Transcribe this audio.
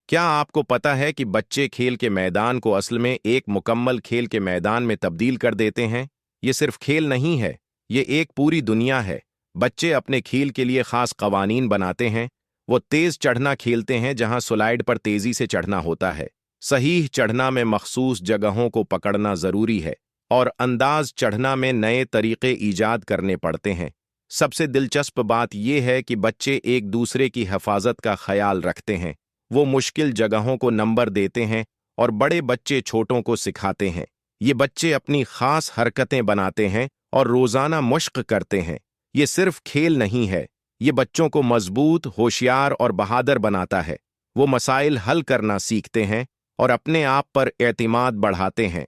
क्या आपको पता है कि बच्चे खेल के मैदान को असल में एक मुकम्मल खेल के मैदान में तब्दील कर देते हैं? ये सिर्फ खेल नहीं है, ये एक पूरी दुनिया है। बच्चे अपने खेल के लिए खास कवानीन बनाते हैं। वो तेज चढ़ना खेलते हैं जहां स्लाइड पर तेजी से चढ़ना होता है। सही चढ़ना में मखसूस जगहों को पकड़ना ज़रूरी है और अंदाज चढ़ना में नए तरीक़े ईजाद करने पड़ते हैं। सबसे दिलचस्प बात यह है कि बच्चे एक दूसरे की हिफाजत का ख्याल रखते हैं। वो मुश्किल जगहों को नंबर देते हैं और बड़े बच्चे छोटों को सिखाते हैं। ये बच्चे अपनी खास हरकतें बनाते हैं और रोज़ाना मश्क करते हैं। ये सिर्फ खेल नहीं है, ये बच्चों को मजबूत, होशियार और बहादुर बनाता है। वो मसाइल हल करना सीखते हैं और अपने आप पर एतमाद बढ़ाते हैं।